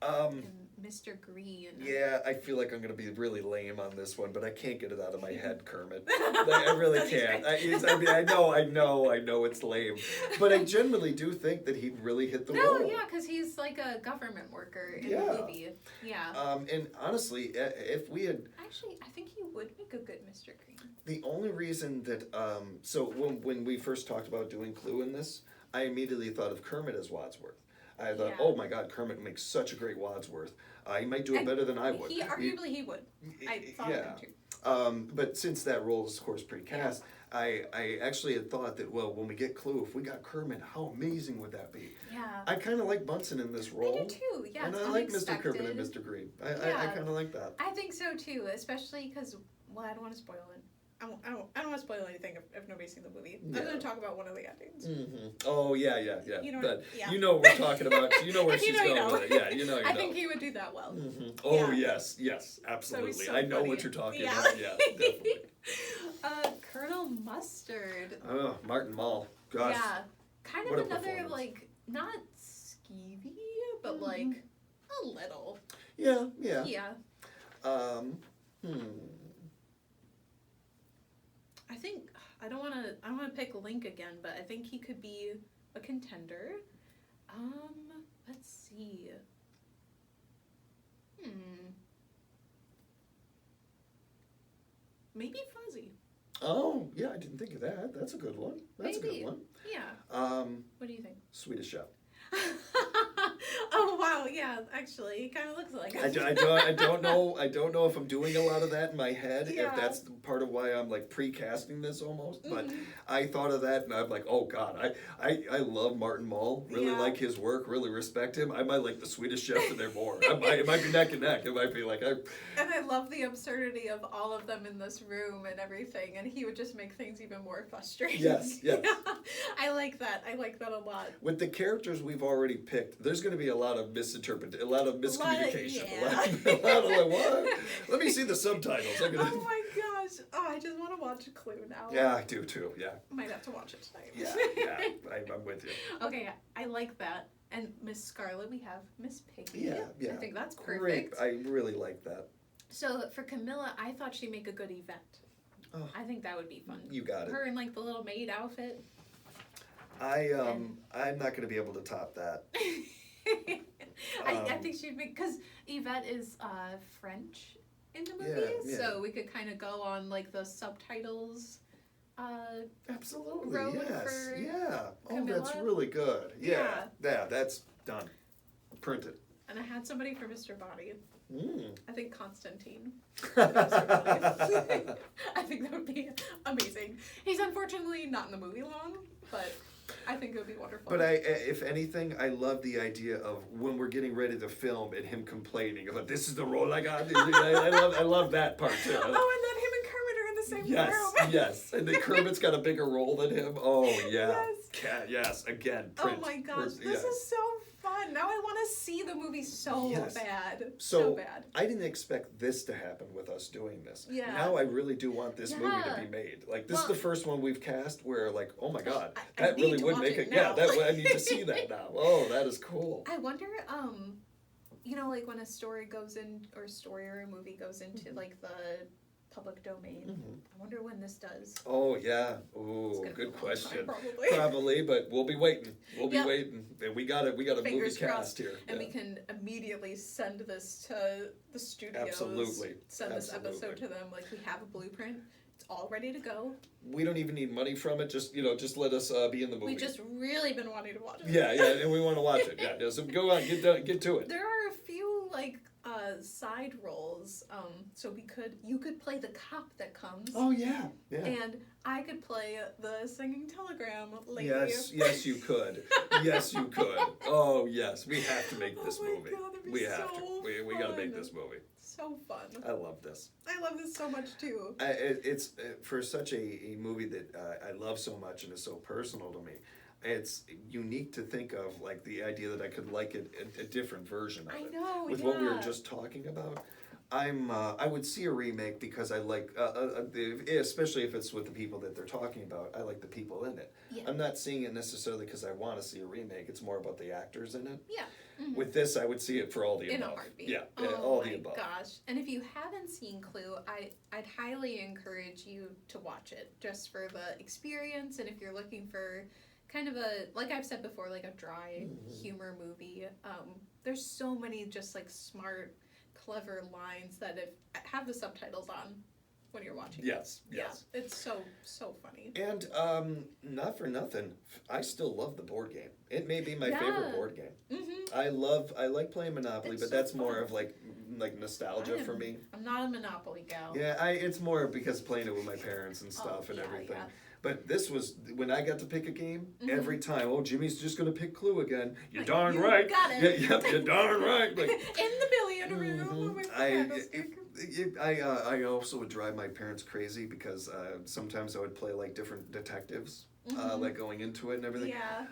And Mr. Green. Yeah, I feel like I'm gonna be really lame on this one, but I can't get it out of my head, Kermit. I really can't. I know it's lame, but I generally do think that he'd really hit the role. No, yeah, because he's like a government worker in the movie. Yeah. And honestly, if we had Actually, I think he would make a good Mr. Green. the only reason that so when we first talked about doing Clue in this, I immediately thought of Kermit as Wadsworth. I thought, oh my God, Kermit makes such a great Wadsworth. He might do it better than I would. Arguably he would. I thought of him too. But since that role is, of course, pre-cast, I actually had thought that, well, when we get Clue, if we got Kermit, how amazing would that be? Yeah. I kind of like Bunsen in this role. I do too, yeah. And I like Mr. Kermit and Mr. Green. I kind of like that. I think so too, especially because, well, I don't want to spoil it. I don't want to spoil anything if nobody's seen the movie. I'm going to talk about one of the endings. Mm-hmm. Oh, yeah. You know, you know what we're talking about. You know where she's going with it. Yeah, you know. I think he would do that well. Mm-hmm. Oh, yes, absolutely. So I know what you're talking about. Yeah, definitely. Colonel Mustard. Oh, Martin Mull. Gosh. Yeah. Kind of another, like, not skeevy, but like a little. Yeah. Yeah. I think I don't want to pick Link again, but I think he could be a contender. Let's see. Maybe Fuzzy. Oh, yeah, I didn't think of that. That's a good one. That's Maybe. a good one. Yeah. What do you think? Swedish Chef. Oh wow, yeah, actually, he kind of looks like us. I don't know if I'm doing a lot of that in my head, if that's part of why I'm like pre-casting this almost, but I thought of that and I'm like, oh God, I love Martin Mull, really like his work, really respect him. I might like the Swedish Chef in there more. It might be neck and neck. It might be like And I love the absurdity of all of them in this room and everything, and he would just make things even more frustrating. Yes. I like that. I like that a lot. With the characters we've already picked, there's going to be a lot of miscommunication, a lot of like, what? Let me see the subtitles. Oh my gosh! Oh, I just want to watch Clue now. Yeah, I do too. Yeah. Might have to watch it tonight. Yeah. I'm with you. Okay, I like that. And Miss Scarlet, we have Miss Piggy. Yeah. I think that's perfect. Great. I really like that. So for Camilla, I thought she'd make a good Yvette. Oh, I think that would be fun. You got it. Her in like the little maid outfit. I'm not going to be able to top that. I think she'd make, because Yvette is French in the movie, so we could kind of go on like the subtitles. Absolutely, road yes, for yeah. Oh, Camilla. that's really good. Yeah, that's done. Printed. And I had somebody for Mr. Body. I think Constantine. I think that would be amazing. He's unfortunately not in the movie long, but I think it would be wonderful. But if anything, I love the idea of when we're getting ready to film and him complaining about this is the role I got. I love that part too. Oh, and then him and Kermit are in the same room. Yes, and then Kermit's got a bigger role than him. Oh yeah. Yes. Again. Print. Oh my gosh, this is so fun. Now I want to see the movie so bad. So bad. I didn't expect this to happen with us doing this. Yeah. Now I really do want this movie to be made. Like this is the first one we've cast where like, oh my God, that really would make it. Yeah, I need to see that now. Oh, that is cool. I wonder, like when a story or a movie goes into like the public domain. I wonder when this does. Oh yeah. Oh, good question. Time, probably, but we'll be waiting. We'll be waiting, and we got a movie cast here, and we can immediately send this to the studios. Absolutely. Send this episode to them. Like we have a blueprint. It's all ready to go. We don't even need money from it. Just let us be in the movie. We've just really been wanting to watch it. Yeah, and we want to watch it. Yeah. So go on, get to it. There are a few like side roles. So you could play the cop that comes. Oh yeah. And I could play the singing telegram lady. Yes, you could. Yes, you could. Oh yes, we have to make this movie. God, that'd be We have so to. We got to make this movie. So fun. I love this. I love this so much too. It's for such a movie that I love so much and is so personal to me. It's unique to think of, like the idea that I could like a different version of it. I know, with what we were just talking about. I would see a remake because I like, especially if it's with the people that they're talking about. I like the people in it. Yeah. I'm not seeing it necessarily because I want to see a remake. It's more about the actors in it. Yeah. Mm-hmm. With this, I would see it for all the above. In a heartbeat. Yeah, oh all the above. Oh my gosh! And if you haven't seen Clue, I'd highly encourage you to watch it just for the experience, and if you're looking for kind of a, like I've said before, like a dry humor movie. There's so many just like smart, clever lines that have the subtitles on when you're watching. Yes, it. yes. Yeah, it's so funny. And not for nothing, I still love the board game. It may be my favorite board game. Mm-hmm. I like playing Monopoly, It's but so that's fun. more of like nostalgia for me. I'm not a Monopoly gal. Yeah, it's more because playing it with my parents and stuff and everything. Yeah. But this was, when I got to pick a game, every time, Jimmy's just going to pick Clue again. You're Like, darn you right. got it. Yep, you're darn right. Like, In the billion room with the candlestick. I also would drive my parents crazy because sometimes I would play like different detectives, like going into it and everything. Yeah.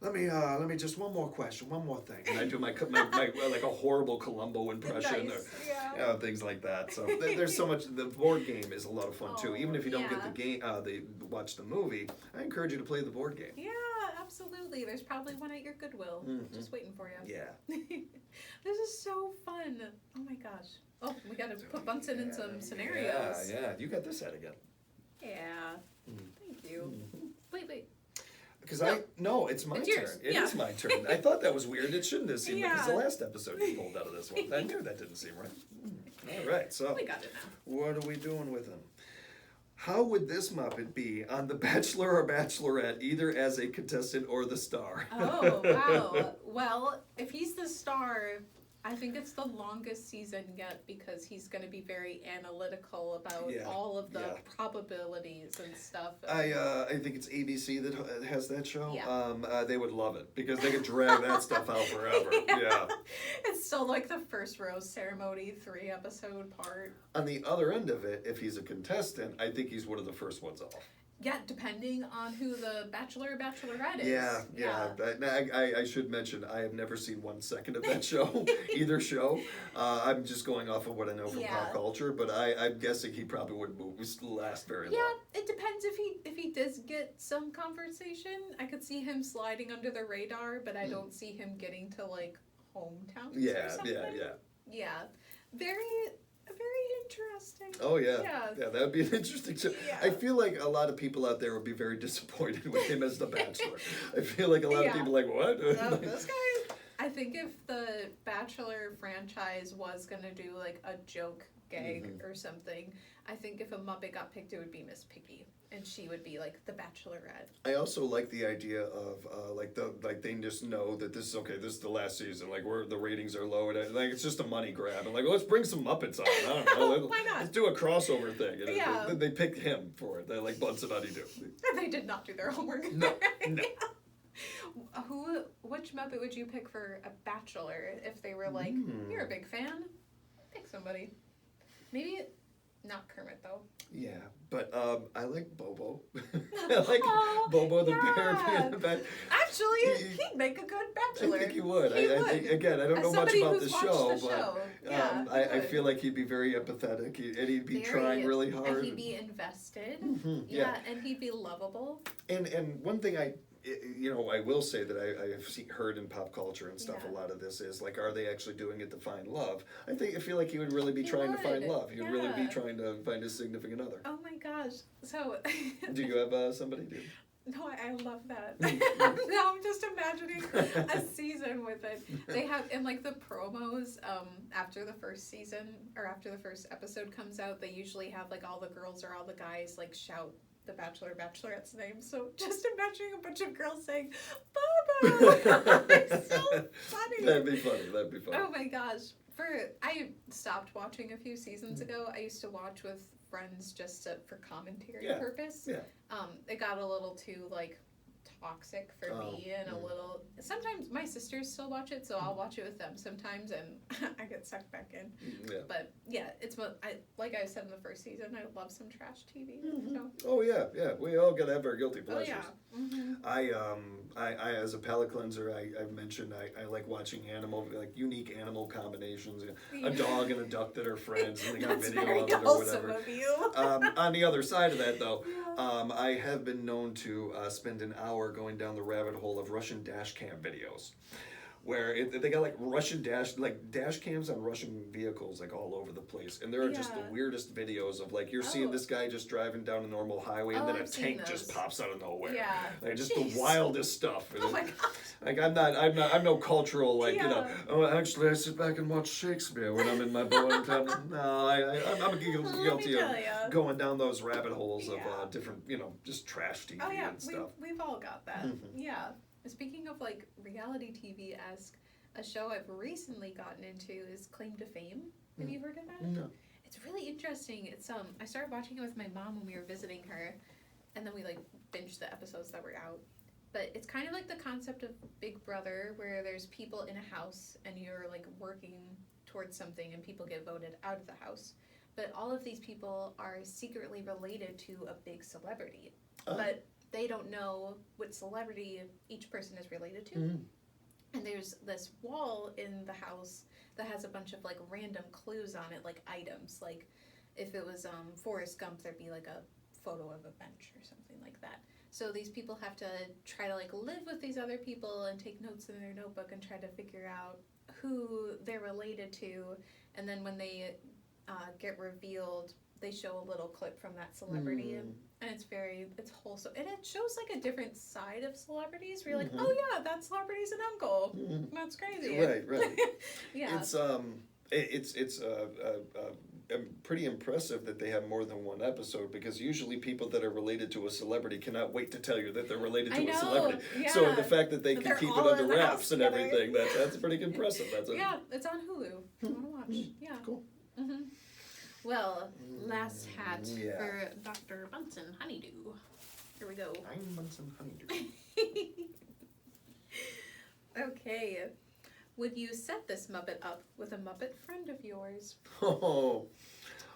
Let me just one more question, one more thing, and I do my like a horrible Columbo impression Nice. or things like that. So there's so much. The board game is a lot of fun too. Even if you don't get the game, watch the movie. I encourage you to play the board game. Yeah, absolutely. There's probably one at your Goodwill, just waiting for you. Yeah. This is so fun. Oh my gosh. Oh, we got to put Bunsen in some scenarios. Yeah. You got this head again. Yeah. Thank you. Wait. Because it's my It's turn. yours. It Yeah. is my turn. I thought that was weird. It shouldn't have seemed like, because the Yeah. last episode you pulled out of this one. I knew that didn't seem right. All right, so We got it now. what are we doing with him? How would this Muppet be on The Bachelor or Bachelorette, either as a contestant or the star? Oh, wow. Well, if he's the star, I think it's the longest season yet because he's going to be very analytical about all of the probabilities and stuff. I think it's ABC that has that show. Yeah. They would love it because they could drag that stuff out forever. Yeah. It's still like the first rose ceremony 3-episode part. On the other end of it, if he's a contestant, I think he's one of the first ones off. Yeah, depending on who the Bachelor or Bachelorette is. Yeah. I should mention, I have never seen 1 second of that show, either show. I'm just going off of what I know from pop culture, but I'm guessing he probably wouldn't last very long. Yeah, it depends if he does get some conversation. I could see him sliding under the radar, but I don't see him getting to like hometowns or something. Yeah. Very interesting. Oh yeah, that would be an interesting show. Yeah. I feel like a lot of people out there would be very disappointed with him as the Bachelor. I feel like a lot of people are like, what? This guy. I think if the Bachelor franchise was gonna do like a joke gag or something, I think if a Muppet got picked, it would be Miss Piggy, and she would be like the Bachelorette. I also like the idea of they just know that this is the last season. Like the ratings are low, and it's just a money grab. And let's bring some Muppets on. I don't know. Why not? Let's do a crossover thing. And they picked him for it. They're like Bunsen Honeydew. They did not do their homework. No. Which Muppet would you pick for a Bachelor if they were like, you're a big fan? Pick somebody. Maybe not Kermit though. Yeah, but I like Bobo. I like Bobo the bear. Actually, he'd make a good Bachelor. I think he would. I think, again, I don't know much about the show, but I feel like he'd be very empathetic, and he'd be trying really hard. And he'd be invested. And he'd be lovable. And one thing I will say that I have heard in pop culture and stuff, a lot of this is like, are they actually doing it to find love? I feel like he would really be trying to find love. He would really be trying to find his significant other. Oh my gosh. So. Do you have somebody, dude? No, I love that. Now I'm just imagining a season with it. They have, in like the promos, after the first season, or after the first episode comes out, they usually have like all the girls or all the guys like shout the Bachelor Bachelorette's name. So just imagining a bunch of girls saying, Baba! It's so funny. That'd be funny. Oh my gosh. I stopped watching a few seasons ago. I used to watch with friends just for commentary purpose. Yeah. It got a little too like toxic for me and a little. Sometimes my sisters still watch it, so I'll watch it with them sometimes, and I get sucked back in. Yeah. But yeah, it's what like I said in the first season. I love some trash TV. So. Oh yeah, we all gotta have our guilty pleasures. Oh yeah. I as a palate cleanser, I've mentioned I like watching unique animal combinations. A dog and a duck that are friends, and they got video of it or whatever. Of you. On the other side of that, though, I have been known to spend an hour going down the rabbit hole of Russian dash cam videos, where they got like Russian dash cams on Russian vehicles like all over the place, and there are just the weirdest videos of like you're seeing this guy just driving down a normal highway, and then a tank just pops out of nowhere. Yeah, like just the wildest stuff. Oh my god! Like I'm no cultural like you know. Oh, actually, I sit back and watch Shakespeare when I'm in my boring time. No, I'm guilty of going down those rabbit holes of different just trash TV and stuff. We've all got that. Yeah. Speaking of like reality TV-esque, a show I've recently gotten into is Claim to Fame. Have you heard of that? No. It's really interesting. It's I started watching it with my mom when we were visiting her, and then we like binged the episodes that were out. But it's kind of like the concept of Big Brother, where there's people in a house and you're like working towards something, and people get voted out of the house. But all of these people are secretly related to a big celebrity. But they don't know what celebrity each person is related to. And there's this wall in the house that has a bunch of like random clues on it, like items. Like if it was Forrest Gump, there'd be like a photo of a bench or something like that. So these people have to try to like live with these other people and take notes in their notebook and try to figure out who they're related to. And then when they get revealed, they show a little clip from that celebrity, and it's wholesome, and it shows like a different side of celebrities. Where you're like, oh yeah, that celebrity's an uncle. That's crazy. Right. Yeah. It's pretty impressive that they have more than one episode, because usually people that are related to a celebrity cannot wait to tell you that they're related to a celebrity. Yeah. So the fact that they can keep it under wraps and everything, that's pretty impressive. Yeah, it's on Hulu. If you want to watch. Yeah. Cool. Well, last hat for Dr. Bunsen Honeydew. Here we go. I'm Bunsen Honeydew. Okay. Would you set this Muppet up with a Muppet friend of yours? Oh.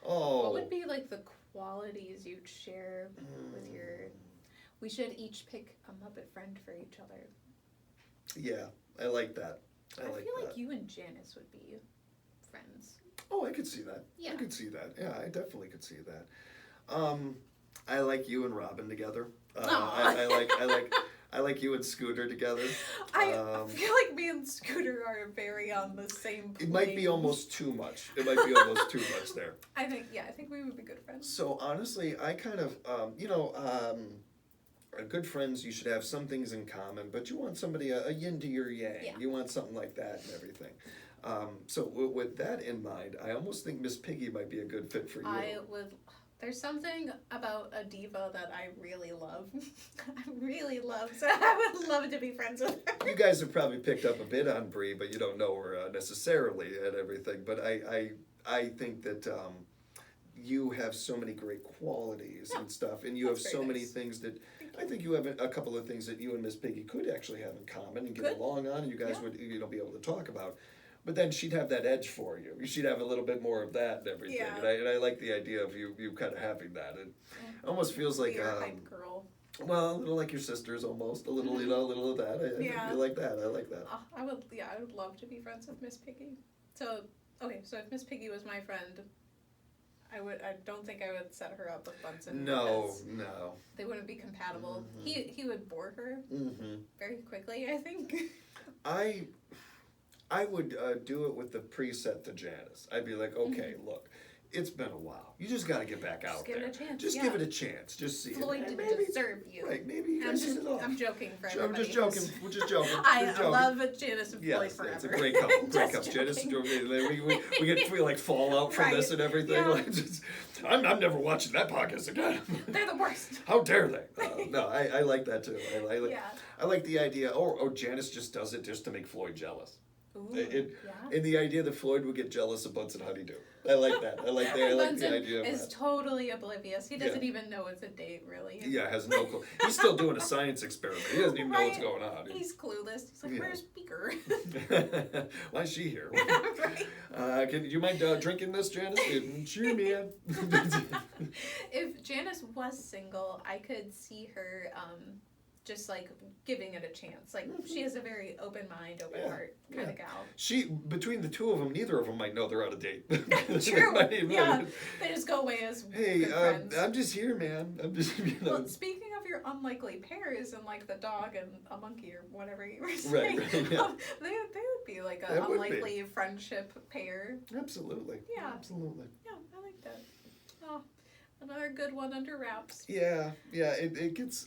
What would be like the qualities you'd share with your... We should each pick a Muppet friend for each other. Yeah, I like that. I feel like you and Janice would be friends. Oh, I could see that. Yeah. I could see that. Yeah, I definitely could see that. I like you and Robin together. I like you and Scooter together. I feel like me and Scooter are very on the same plane. It might be almost too much. It might be almost too much there. I think we would be good friends. So honestly, I kind of, good friends, you should have some things in common, but you want somebody, a yin to your yang. Yeah. You want something like that and everything. So with that in mind, I almost think Miss Piggy might be a good fit for you. There's something about a diva that I really love. So I would love to be friends with her. You guys have probably picked up a bit on Brie, but you don't know her necessarily and everything. But I think that you have so many great qualities and stuff, and you have so many things that I think you have a couple of things that you and Miss Piggy could actually have in common and get along on, and you guys would be able to talk about. But then she'd have that edge for you. She'd have a little bit more of that and everything. Yeah. And I like the idea of you kind of having that. It almost feels like You're a hype girl. Well, a little like your sisters almost. A little, a little of that. I feel like that. I like that. I would love to be friends with Miss Piggy. So if Miss Piggy was my friend, I don't think I would set her up with Bunsen. No. They wouldn't be compatible. He would bore her very quickly, I think. I would do it with the preset to Janice. I'd be like, okay, look, it's been a while. You just got to get back out there. Give it a chance. Just give it a chance. Just see Floyd it. didn't deserve you. Right, maybe you guys hit it off. I'm joking for everybody. I'm just joking. We're just joking. I love Janice and Floyd forever. It's a great couple. Great couple. Janice, we like fallout from this and everything. Yeah. Like, I'm never watching that podcast again. They're the worst. How dare they? No, I like that too. I like the idea. Or Janice just does it just to make Floyd jealous. Ooh, And the idea that Floyd would get jealous of Bunsen Honeydew. I like that. I like the Bunsen idea of is that. totally oblivious. He doesn't even know it's a date, really. Yeah, has no clue. He's still doing a science experiment. He doesn't even know what's Right. going on. He's clueless. He's like, Yeah. where's Beaker? Why is she here? Right. Can you mind drinking this, Janice? Sure, man. If Janice was single, I could see her just like giving it a chance. Like she has a very open mind, open heart kind of gal. Between the two of them, neither of them might know they're out of date. True. Yeah. They just go away as good friends. I'm just here, man. I'm just, Well, speaking of your unlikely pairs and like the dog and a monkey or whatever you were saying, Right, yeah. they would be like an unlikely friendship pair. Absolutely. Yeah. Absolutely. Yeah, I like that. Oh, another good one under wraps. Yeah. It gets.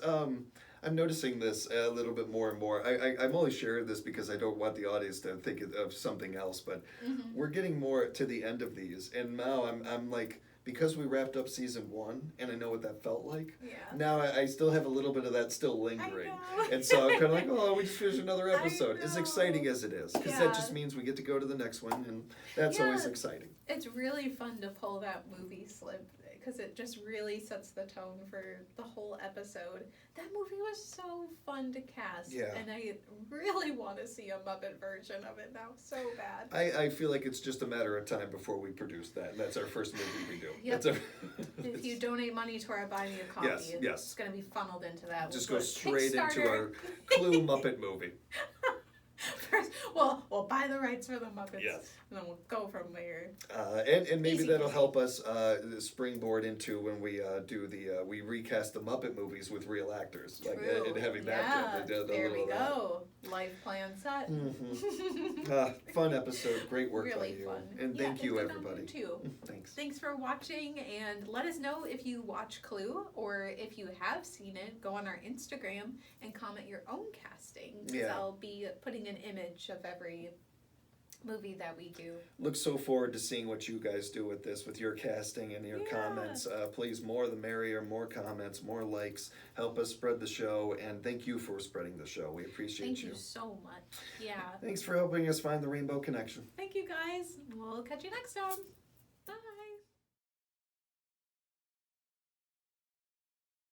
I'm noticing this a little bit more and more. I'm only sharing this because I don't want the audience to think of something else, but we're getting more to the end of these, and now I'm like, because we wrapped up season 1, and I know what that felt like. Yeah. Now I still have a little bit of that still lingering, I know. and so I'm kind of like, oh, we just finished another episode. I As know. exciting as it is, because that just means we get to go to the next one, and that's always exciting. It's really fun to pull that movie slip because it just really sets the tone for the whole episode. That movie was so fun to cast, and I really want to see a Muppet version of it now so bad. I feel like it's just a matter of time before we produce that, and that's our first movie we do. Yep. If you donate money to our Buy Me a Coffee, Yes. it's going to be funneled into that. Just go straight into our Clue Muppet movie. First, we'll buy the rights for the Muppets, Yes. and then we'll go from there. And maybe Easy that'll peasy. help us springboard into when we we recast the Muppet movies with real actors, True. like and having that. There we go. Life plan set. Fun episode. Great work Really by you, fun. and thank you good on everybody. too. Thanks. Thanks for watching, and let us know if you watch Clue or if you have seen it. Go on our Instagram and comment your own casting. 'Cause I'll be putting an image of every movie that we do. Look so forward to seeing what you guys do with this, with your casting and your comments. Please, more the merrier, more comments, more likes. Help us spread the show, and thank you for spreading the show. We appreciate Thank you so much. Yeah. Thanks for helping us find the Rainbow Connection. Thank you guys. We'll catch you next time.